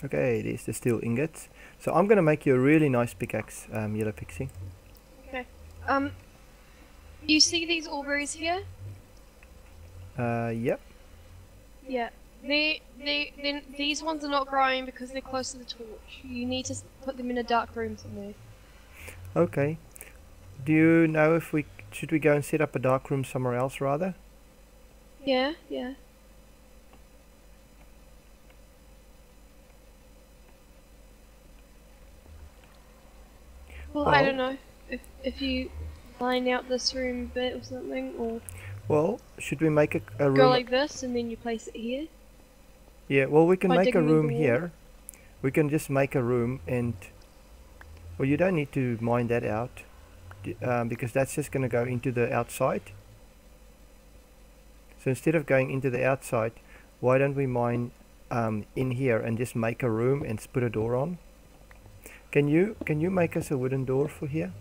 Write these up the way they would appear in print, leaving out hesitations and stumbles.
Okay, there's the steel ingots. So I'm gonna make you a really nice pickaxe, Yellow Pixie. Okay. You see these Oreberries here? Yep. Yeah. These ones are not growing because they're close to the torch. You need to put them in a dark room somewhere. Okay. Do you know if we should go and set up a dark room somewhere else rather? Yeah, yeah. Well, I don't know if you line out this room a bit or something, or Well, should we make a go room? like this and then you place it here. Yeah. Well, we can By make a digging in room the wall. here. We can just make a room and. Well, you don't need to mine that out, because that's just going to go into the outside. So instead of going into the outside, why don't we mine in here and just make a room and put a door on? Can you make us a wooden door for here?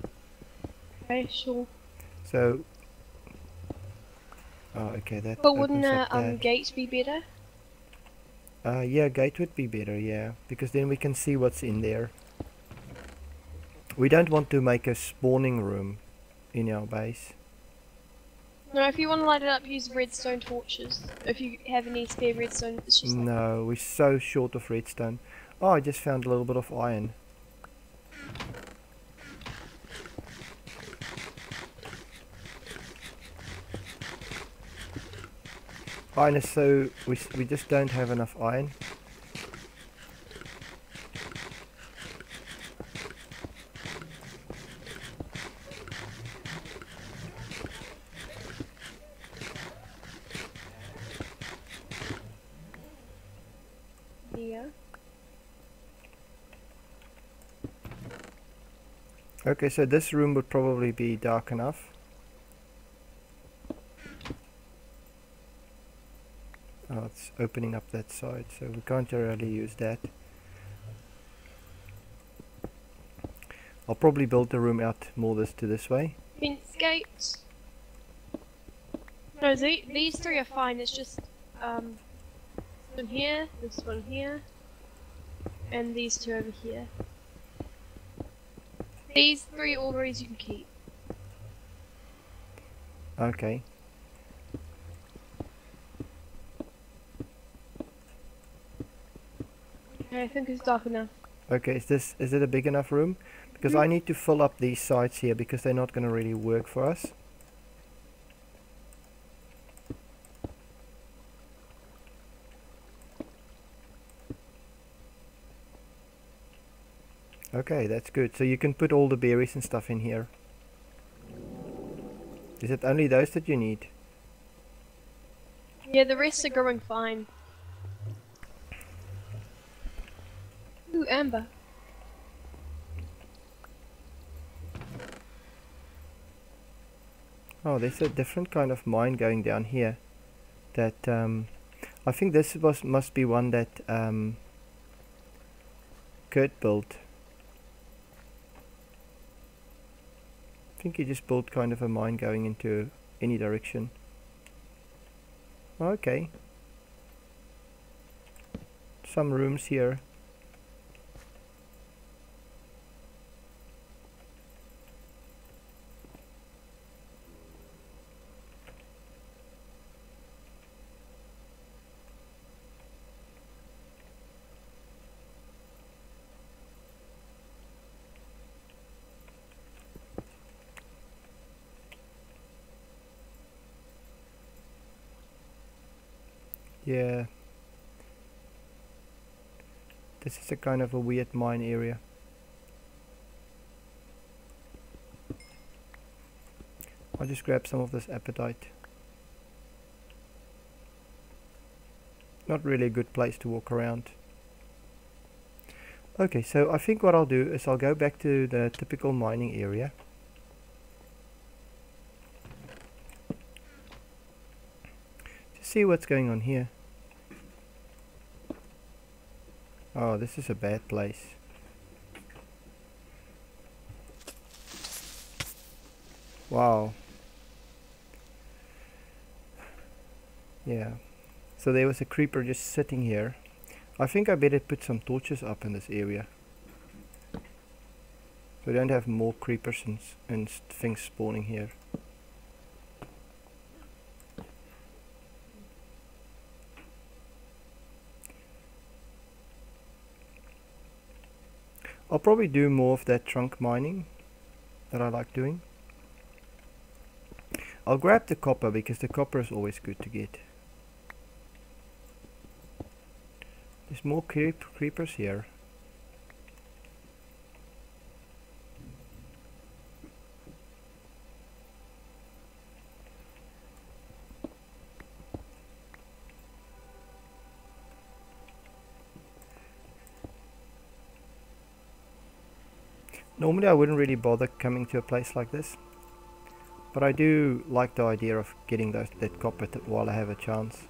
Okay, sure. So. Oh, okay. That. But wouldn't opens up a that. gate be better? Yeah, gate would be better. Yeah, because then we can see what's in there. We don't want to make a spawning room in our base. No, if you want to light it up, use redstone torches. If you have any spare redstone, it's just like No, we're so short of redstone. Oh, I just found a little bit of iron. Iron is so... we just don't have enough iron. yeah. Okay, so this room would probably be dark enough. Oh, it's opening up that side, so we can't really use that. I'll probably build the room out more to this way. Fence gates. No, these three are fine. It's just this one here, this one here, and these two over here. These three Oreberries you can keep. Okay. Okay, I think it's dark enough. Okay, is it a big enough room? Because I need to fill up these sides here because they're not going to really work for us. Okay, that's good. So you can put all the berries and stuff in here. Is it only those that you need? Yeah, the rest are growing fine. Ooh, amber. Oh, there's a different kind of mine going down here. That I think this must be one that Kurt built. I think he just built kind of a mine going into any direction. Okay. Some rooms here. Yeah. This is a kind of a weird mine area. I'll just grab some of this apatite. Not really a good place to walk around. Okay, so I think what I'll do is I'll go back to the typical mining area. To see what's going on here. Oh, this is a bad place. Wow. Yeah. So there was a creeper just sitting here. I think I better put some torches up in this area, so we don't have more creepers and things spawning here. I'll probably do more of that trunk mining that I like doing. I'll grab the copper because the copper is always good to get. There's more creepers here. Normally I wouldn't really bother coming to a place like this, but I do like the idea of getting that copper while I have a chance.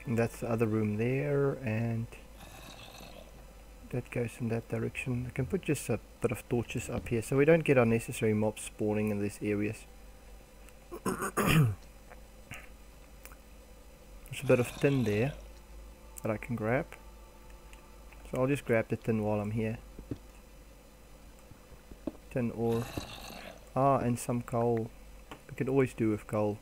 And that's the other room there, and that goes in that direction. I can put just a bit of torches up here so we don't get unnecessary mobs spawning in these areas. There's a bit of tin there that I can grab. So I'll just grab the tin while I'm here. Tin ore. Ah, and some coal. We could always do with coal.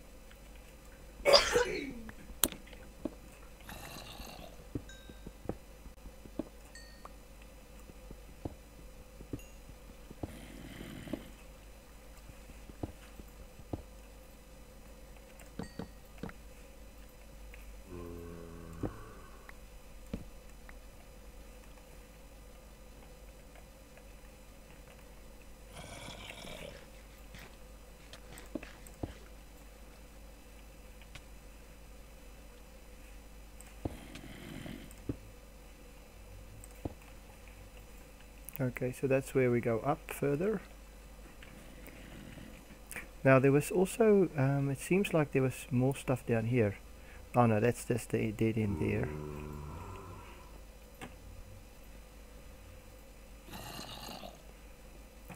Okay, so that's where we go up further. Now there was also, it seems like there was more stuff down here. Oh no, that's just the dead end there.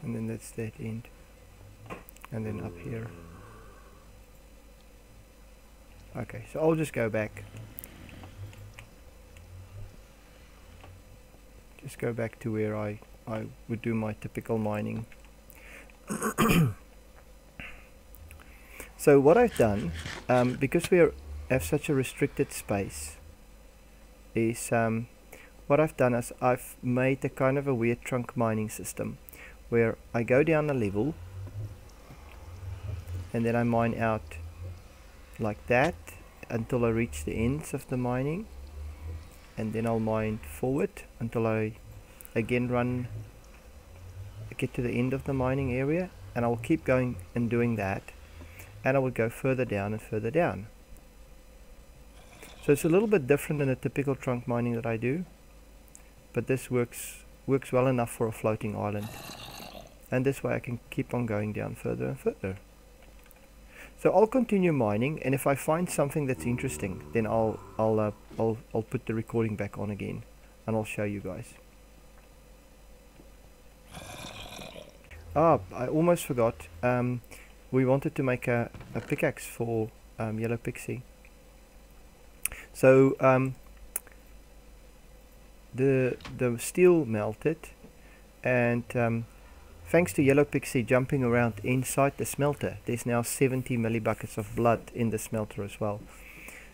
And then that's that end. And then up here. Okay, so I'll just go back. Just go back to where I would do my typical mining. So what I've done, because we have such a restricted space, is what I've done is I've made a kind of a weird trunk mining system where I go down a level and then I mine out like that until I reach the ends of the mining, and then I'll mine forward until I again get to the end of the mining area, and I'll keep going and doing that, and I will go further down and further down. So it's a little bit different than a typical trunk mining that I do, but this works well enough for a floating island, and this way I can keep on going down further and further. So I'll continue mining, and if I find something that's interesting, then I'll put the recording back on again, and I'll show you guys. Ah, I almost forgot. We wanted to make a pickaxe for Yellow Pixie. So the steel melted, and thanks to Yellow Pixie jumping around inside the smelter, there's now 70 millibuckets of blood in the smelter as well.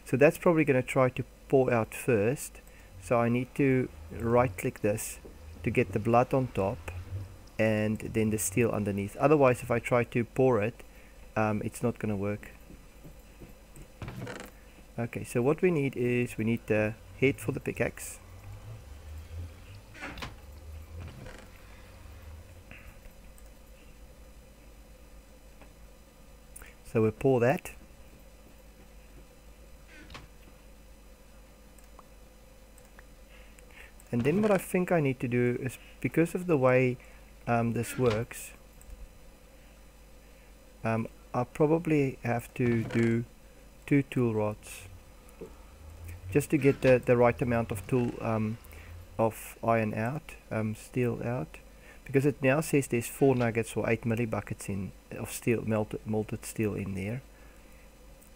So that's probably going to try to pour out first. So I need to right click this to get the blood on top and then the steel underneath. Otherwise, if I try to pour it, it's not going to work. Okay, so what we need is we need the head for the pickaxe. So we'll pour that. And then what I think I need to do is, because of the way this works, I'll probably have to do 2 tool rods just to get the right amount of of iron out, steel out, because it now says there's 4 nuggets or 8 millibuckets of steel, molted steel in there,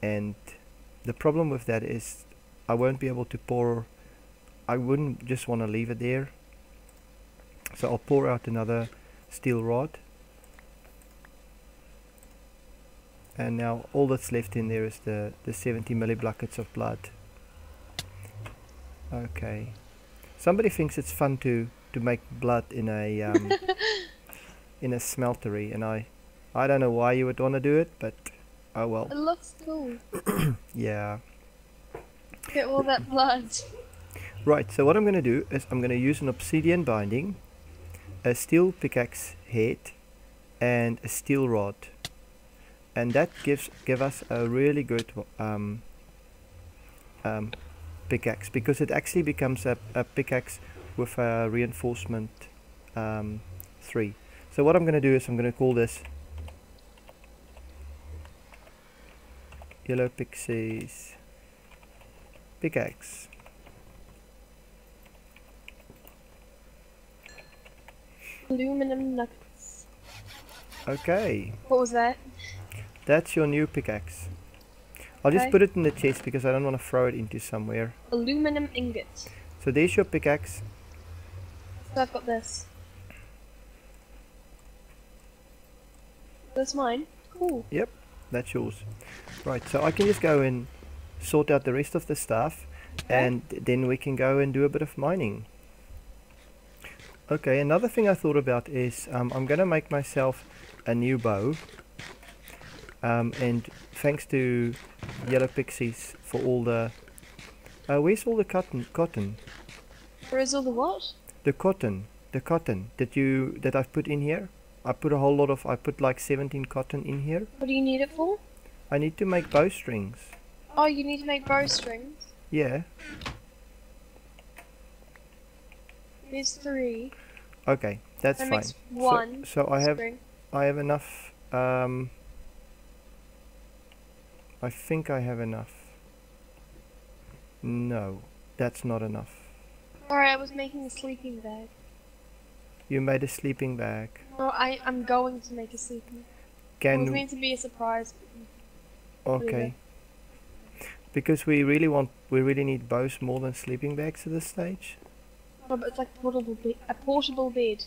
and the problem with that is I won't be able to pour. I wouldn't just want to leave it there, so I'll pour out another steel rod, and now all that's left in there is the 70 millibuckets of blood. Okay, somebody thinks it's fun to make blood in a in a smeltery, and I don't know why you would want to do it, but oh well. It looks cool. Yeah. Get all that blood. Right, so what I'm going to do is I'm going to use an obsidian binding, a steel pickaxe head, and a steel rod, and that give us a really good pickaxe, because it actually becomes a pickaxe with a reinforcement 3. So what I'm going to do is I'm going to call this Yellow Pixie's pickaxe. Aluminum nuggets. Okay, What was that? that's your new pickaxe. I'll just Okay. put it in the chest because I don't want to throw it into somewhere. Aluminum ingot. So there's your pickaxe. So I've got this. That's mine. Cool. Yep, that's yours. Right, so I can just go and sort out the rest of the stuff, and then we can go and do a bit of mining. Okay, another thing I thought about is I'm going to make myself a new bow, and thanks to Yellow Pixies for all the where's all the cotton? Where is all the what? The cotton that I've put in here. I put a whole lot of, I put like 17 cotton in here. What do you need it for? I need to make bowstrings. Oh, you need to make bowstrings. Yeah. There's 3. Okay, that's That fine. makes 1. So I string. have enough. I think I have enough. No, that's not enough. Alright, I was making a sleeping bag. You made a sleeping bag. No, I'm going to make a sleeping bag. It was Can meant to be a surprise. okay. Because we really need bows more than sleeping bags at this stage. Oh, but it's like a portable bed.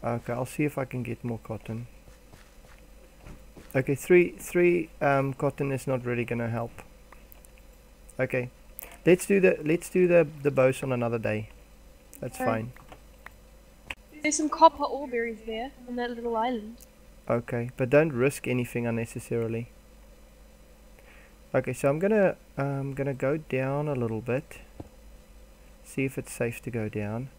Okay, I'll see if I can get more cotton. Okay, three cotton is not really gonna help. Okay, let's do the bows on another day. That's Okay. fine. There's some copper Oreberries there on that little island. Okay, but don't risk anything unnecessarily. Okay, so I'm gonna go down a little bit. See if it's safe to go down,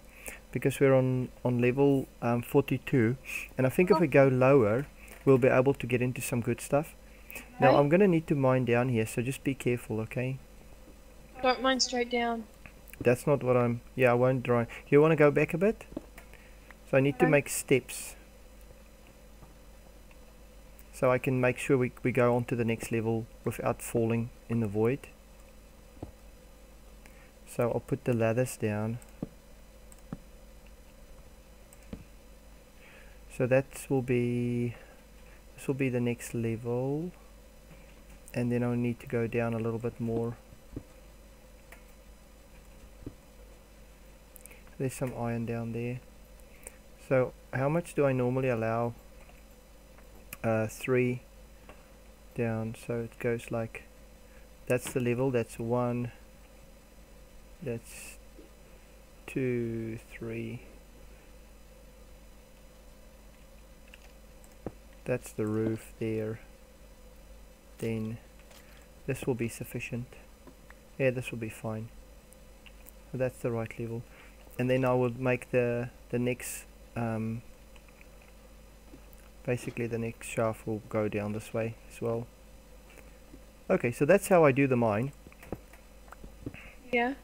because we're on level 42, and I think if we go lower, we'll be able to get into some good stuff. Now Okay. I'm gonna need to mine down here, so just be careful, okay? Don't mine straight down. That's not what I'm. Yeah, I won't dry. You want to go back a bit? So I need to Okay. make steps, so I can make sure we go on to the next level without falling in the void. So I'll put the ladders down. So this will be the next level, and then I'll need to go down a little bit more. There's some iron down there. So how much do I normally allow? 3 down, so it goes like, that's the level, that's 1, that's 2, 3, that's the roof there, then this will be sufficient. Yeah, this will be fine. So that's the right level, and then I will make the next basically the next shaft will go down this way as well. Okay, so that's how I do the mine. Yeah.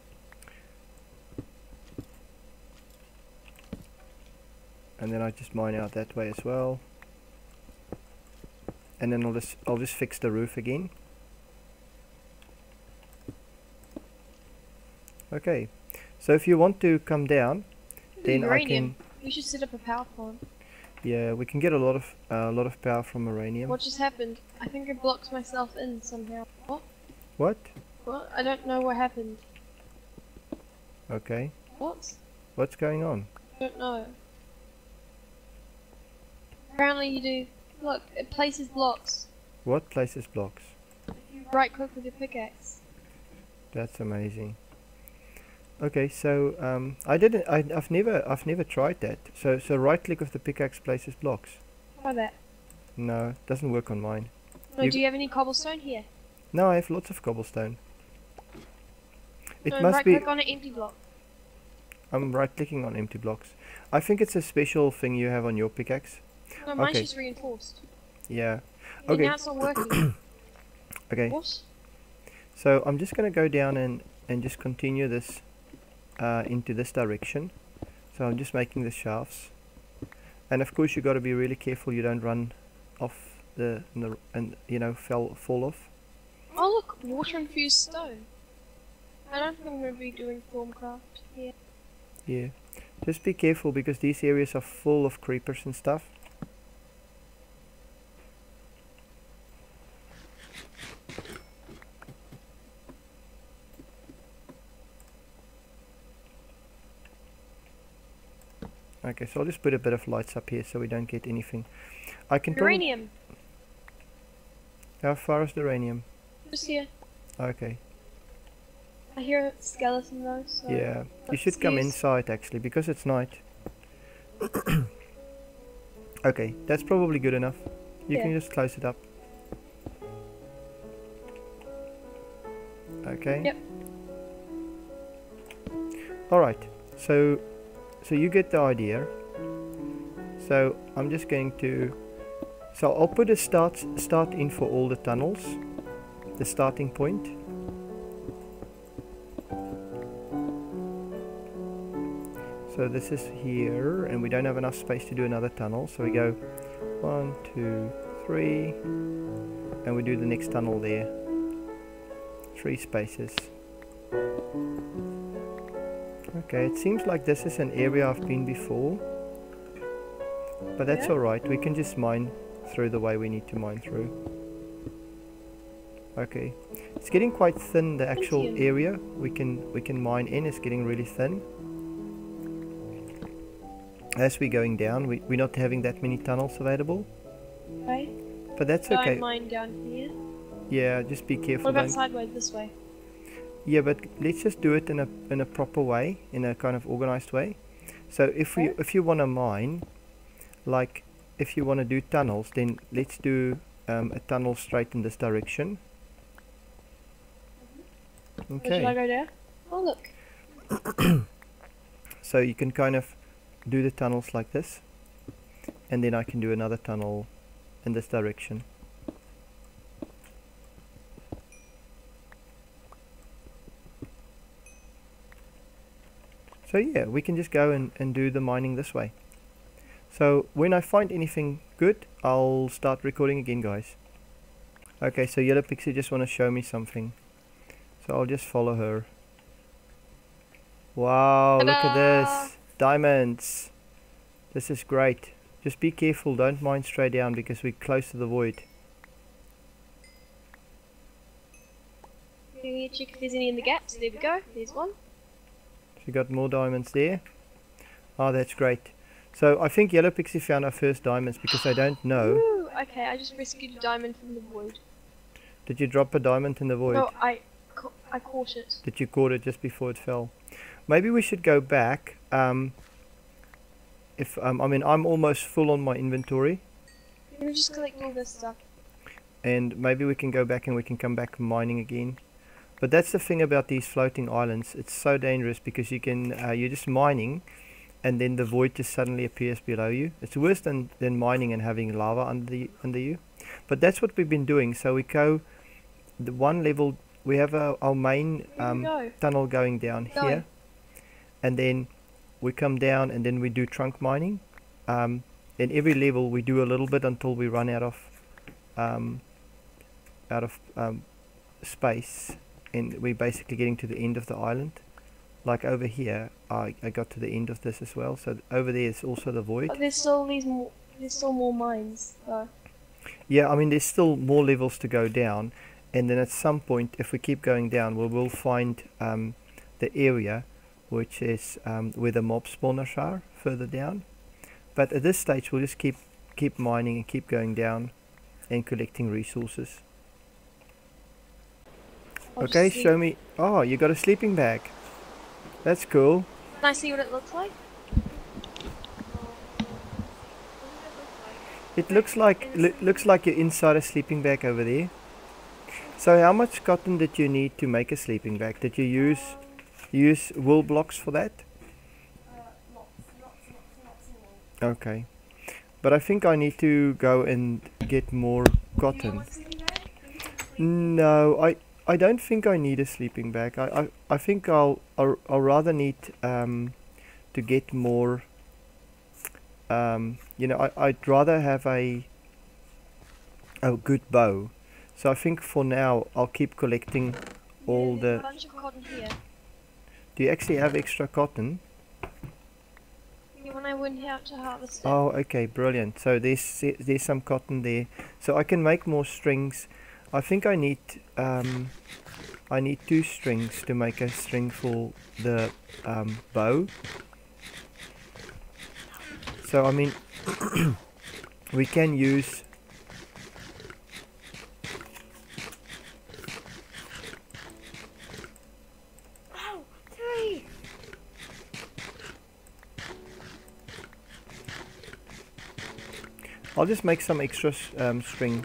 And then I just mine out that way as well. And then I'll just fix the roof again. Okay, so if you want to come down, then Uranium. We should set up a power plant. yeah, we can get a lot of power from uranium. What just happened? I think I blocked myself in somehow. What? What? What? I don't know what happened. Okay. What? What's going on? I don't know. Apparently you do. Look, it places blocks. What places blocks? Right click with your pickaxe. That's amazing. Okay, so I've never tried that. So right click with the pickaxe places blocks. Try that. No, doesn't work on mine. No, do you have any cobblestone here? No, I have lots of cobblestone. It No, must right be. click on an empty block. I'm right clicking on empty blocks. I think it's a special thing you have on your pickaxe. No, mine's Okay. just reinforced. Yeah. Okay. Okay. Now it's not working. Okay. What? So I'm just gonna go down and just continue this into this direction. So I'm just making the shafts, and of course you got to be really careful you don't run off and you know fall off. Oh look, water infused stone. I don't think I'm going to be doing Formcraft here. Yeah, just be careful because these areas are full of creepers and stuff. Okay, so I'll just put a bit of lights up here so we don't get anything. I can Uranium. How far is the uranium? Just here. Okay. I hear a skeleton though, so... Yeah, you should come inside actually because it's night. Okay, that's probably good enough. You can just close it up. Okay. Yep. Alright, so you get the idea. So I'm just going to... So I'll put a start in for all the tunnels. The starting point. So this is here, and we don't have enough space to do another tunnel, so we go 1, 2, 3, and we do the next tunnel there. 3 spaces. Okay, it seems like this is an area I've been before, but that's alright, we can just mine through the way we need to mine through. Okay, it's getting quite thin, the actual area we can mine in is getting really thin. As we're going down, we're not having that many tunnels available. Okay. But that's okay. Don't mine down here. Yeah, just be careful. What about sideways this way? Yeah, but let's just do it in a proper way, in a kind of organized way. So if you want to mine, like if you want to do tunnels, then let's do a tunnel straight in this direction. Okay. Should I go there? Oh look. So you can kind of do the tunnels like this, and then I can do another tunnel in this direction. So yeah, we can just go and do the mining this way. So when I find anything good, I'll start recording again, guys. Okay, so Yellow Pixie just want to show me something. So I'll just follow her. Wow, look at this. Diamonds. This is great. Just be careful, don't mine straight down because we're close to the void. Can you check if there's any in the gaps? There we go, there's one. So you got more diamonds there. Oh, that's great. So I think Yellow Pixie found our first diamonds because I don't know. Ooh, okay, I just rescued a diamond from the void. Did you drop a diamond in the void? No, I caught it. Did you caught it just before it fell? Maybe we should go back. I mean, I'm almost full on my inventory. Let me just collect all this stuff. And maybe we can go back and we can come back mining again. But that's the thing about these floating islands. It's so dangerous because you can you're just mining, and then the void just suddenly appears below you. It's worse than mining and having lava under you. But that's what we've been doing. So we go the one level. We have our main tunnel going down here, and then we come down and then we do trunk mining. In every level we do a little bit until we run out of space, and we're basically getting to the end of the island. Like over here, I got to the end of this as well. So over there is also the void. But there's still more mines though. Yeah, I mean there's still more levels to go down, and then at some point, if we keep going down, we will find the area which is where the mob spawners are further down. But at this stage, we'll just keep mining and keep going down and collecting resources. Okay, show me. Oh, you got a sleeping bag. That's cool. Can I see what it looks like? It looks like you're inside a sleeping bag over there. So how much cotton did you need to make a sleeping bag? Did you use wool blocks for that? Okay, but I think I need to go and get more cotton. No, I don't think I need a sleeping bag. I think I'll rather need to get more. You know, I'd rather have a good bow. So I think for now I'll keep collecting all the. A bunch of cotton here. Do you actually have extra cotton? When I went out to harvest it. Oh, okay, brilliant. So there's some cotton there. So I can make more strings. I think I need 2 strings to make a string for the bow. So I mean, we can use. Oh, 3. I'll just make some extra string.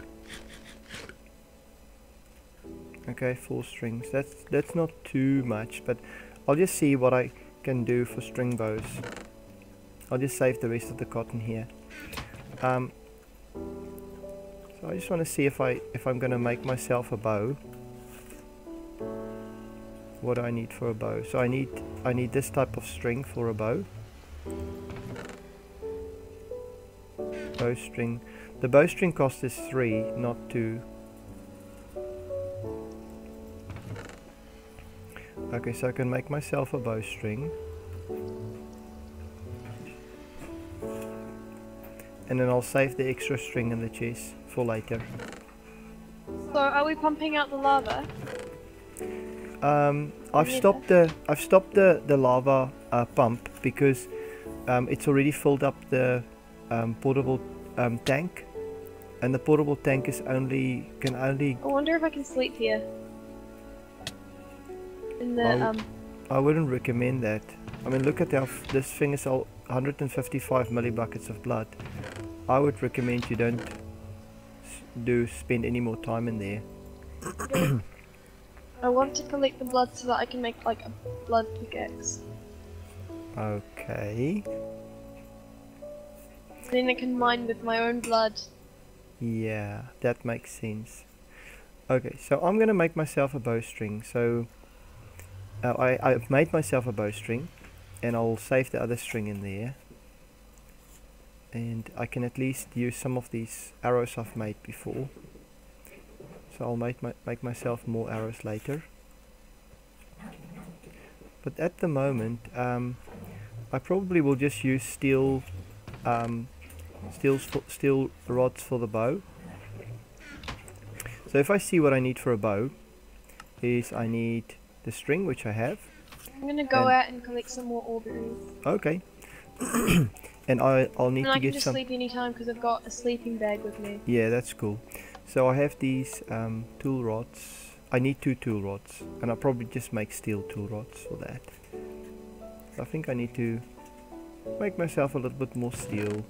Okay, 4 strings. That's not too much, but I'll just see what I can do for string bows. I'll just save the rest of the cotton here. So I just want to see if I'm going to make myself a bow. What do I need for a bow? So I need this type of string for a bow. Bowstring. The bowstring cost is 3, not 2. Okay, so I can make myself a bowstring. And then I'll save the extra string in the chest for later. So are we pumping out the lava? I've stopped the lava pump because it's already filled up the portable tank, and the portable tank can only. I wonder if I can sleep here. In the I wouldn't recommend that. I mean, look at how this thing is all 155 millibuckets of blood. I would recommend you don't spend any more time in there. I want to collect the blood so that I can make like a blood pickaxe. Okay. Then I can mine with my own blood. Yeah, that makes sense. Okay, so I'm gonna make myself a bowstring. So I've made myself a bowstring, and I'll save the other string in there. And I can at least use some of these arrows I've made before. So I'll make myself more arrows later. But at the moment, I probably will just use steel rods for the bow. So if I see what I need for a bow, is I need the string, which I have. I'm gonna go out and collect some more Oreberries. Okay. And I'll need to get some. And I can just sleep anytime because I've got a sleeping bag with me. Yeah, that's cool. So I have these tool rods. I need 2 tool rods, and I'll probably just make steel tool rods for that. So I think I need to make myself a little bit more steel.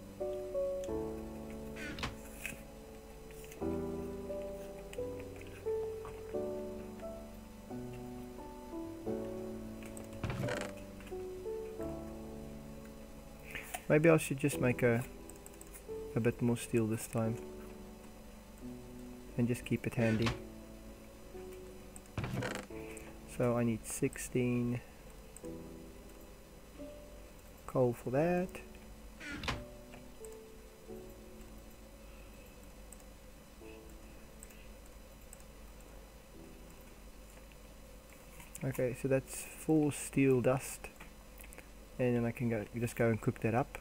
Maybe I should just make a bit more steel this time and just keep it handy. So I need 16 coal for that. Okay, so that's 4 steel dust, and then I can just go and cook that up.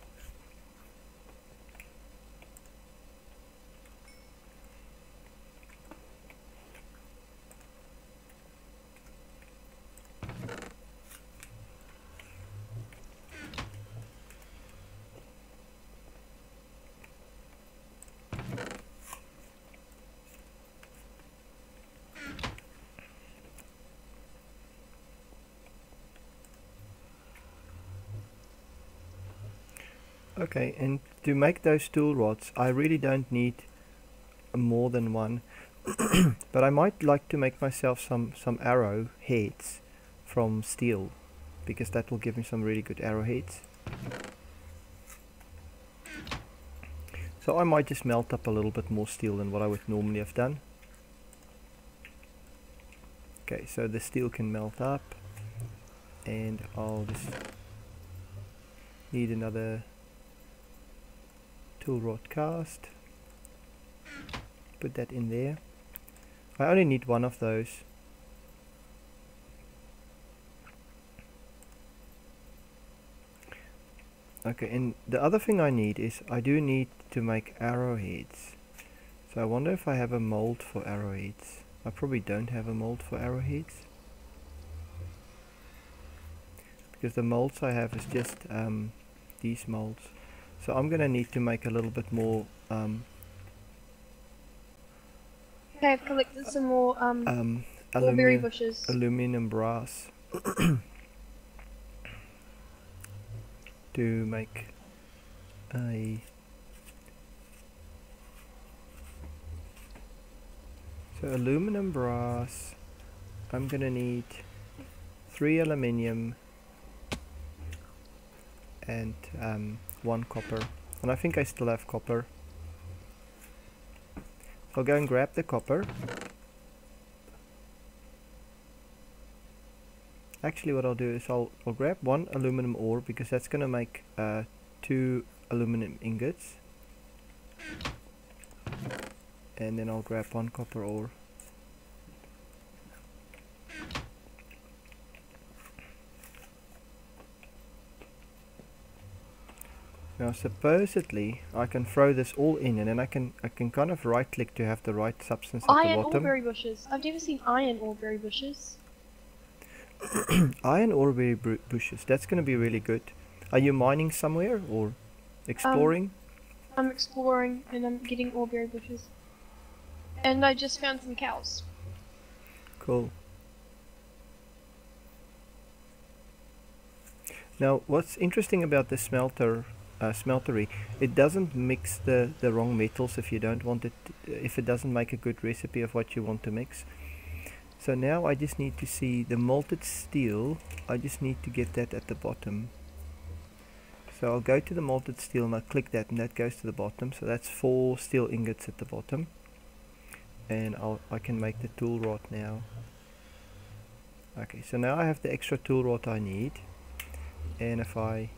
Okay, and to make those tool rods, I really don't need more than one. But I might like to make myself some arrow heads from steel, because that will give me some really good arrowheads. So I might just melt up a little bit more steel than what I would normally have done. Okay, so the steel can melt up, and I'll just need another tool rod cast. Put that in there. I only need one of those. Okay, and the other thing I need is I do need to make arrowheads. So I wonder if I have a mold for arrowheads. I probably don't have a mold for arrowheads, because the molds I have is just these molds. So I'm gonna need to make a little bit more Okay, I've collected some more Oreberry bushes. aluminum brass to make a aluminum brass. I'm gonna need 3 aluminium and 1 copper, and I think I still have copper. I'll go and grab the copper. Actually, what I'll do is I'll grab 1 aluminum ore, because that's gonna make 2 aluminum ingots, and then I'll grab 1 copper ore. Now supposedly I can throw this all in, and then I can kind of right click to have the right substance at the Iron bottom. Oreberry bushes. I've never seen iron Oreberry bushes. Iron Oreberry bushes. That's going to be really good. Are you mining somewhere or exploring? I'm exploring and I'm getting Oreberry bushes. And I just found some cows. Cool. Now what's interesting about the smeltery, it doesn't mix the wrong metals if you don't want it, if it doesn't make a good recipe of what you want to mix. So now I just need to see the molted steel. I just need to get that at the bottom. So I'll go to the molted steel and I'll click that, and that goes to the bottom. So that's 4 steel ingots at the bottom, and I can make the tool rod now. Okay, so now I have the extra tool rod I need, and if I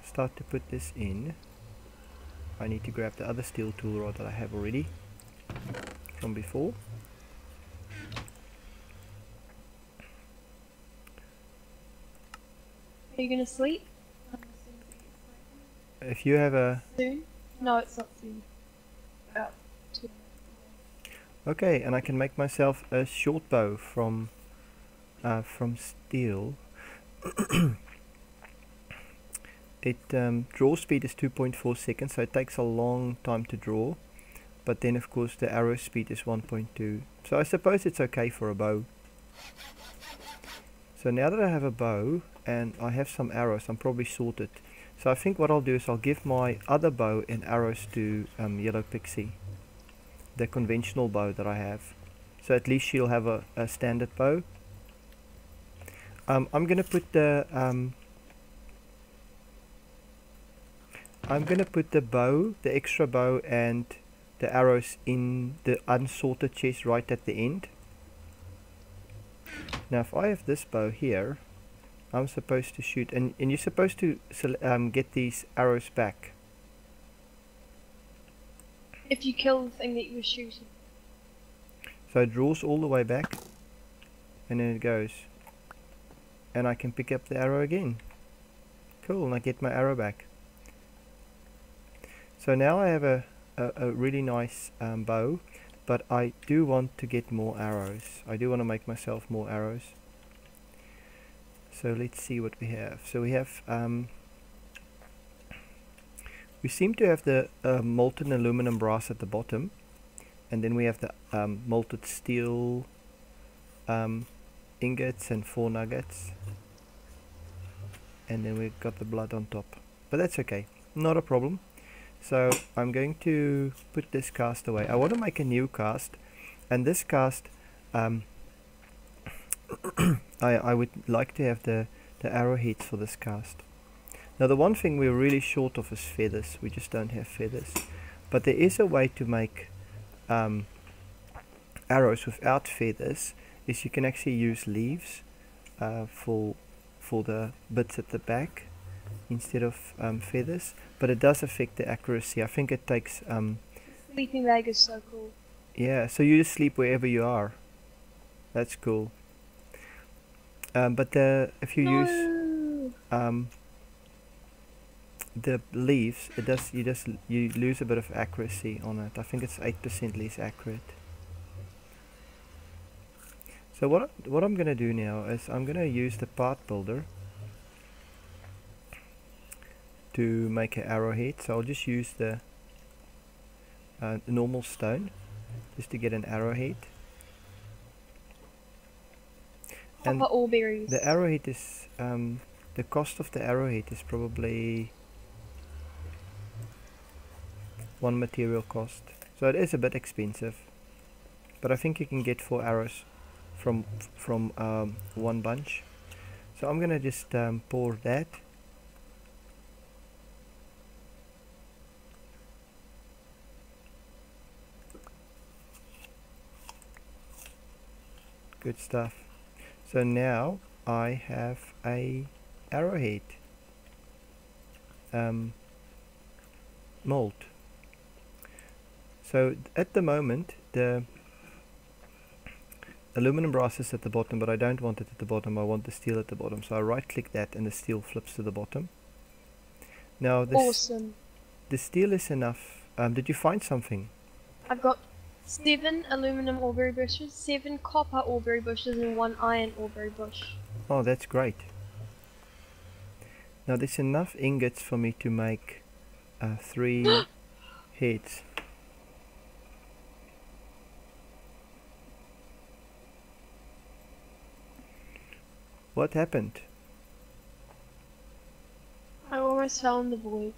start to put this in, I need to grab the other steel tool rod that I have already from before. Are you gonna sleep? If you have a... Soon? No, it's not soon. About 2. Okay, and I can make myself a short bow from steel. Draw speed is 2.4 seconds, so it takes a long time to draw. But then of course the arrow speed is 1.2. So I suppose it's okay for a bow. So now that I have a bow and I have some arrows, I'm probably sorted. So I think what I'll do is I'll give my other bow and arrows to Yellow Pixie, the conventional bow that I have. So at least she'll have a standard bow. I'm gonna put the bow, the extra bow, and the arrows in the unsorted chest right at the end. Now if I have this bow here, I'm supposed to shoot, and you're supposed to get these arrows back. If you kill the thing that you were shooting. So it draws all the way back, and then it goes. And I can pick up the arrow again. Cool, and I get my arrow back. So now I have a really nice bow, but I do want to get more arrows. I do want to make myself more arrows. So let's see what we have. So we have we seem to have the molten aluminum brass at the bottom, and then we have the molten steel ingots and 4 nuggets. and then we've got the blood on top. But that's okay, not a problem. So I'm going to put this cast away. I want to make a new cast, and this cast I would like to have the arrowheads for this cast. Now the one thing we're really short of is feathers. We just don't have feathers. But there is a way to make arrows without feathers. Is you can actually use leaves for the bits at the back instead of feathers. But it does affect the accuracy. I think it takes Sleeping bag is so cool. yeah, so you just sleep wherever you are. That's cool. But if you use the leaves, it does you lose a bit of accuracy on it. I think it's 8% less accurate. So what I'm gonna do now is I'm gonna use the part builder to make an arrowhead. So I'll just use the normal stone just to get an arrowhead. And Oreberries. the arrowhead is the cost of the arrowhead is probably one material cost, so it is a bit expensive, but I think you can get 4 arrows from one bunch. So I'm gonna just pour that. Good stuff. So now I have a arrowhead mold. So at the moment the aluminum brass is at the bottom, but I don't want it at the bottom. I want the steel at the bottom. So I right click that and the steel flips to the bottom. Now this Awesome. The steel is enough. Did you find something? I've got 7 aluminum Oreberry bushes, 7 copper Oreberry bushes, and 1 iron Oreberry bush. Oh, that's great. Now there's enough ingots for me to make 3 heads. What happened? I almost fell in the void.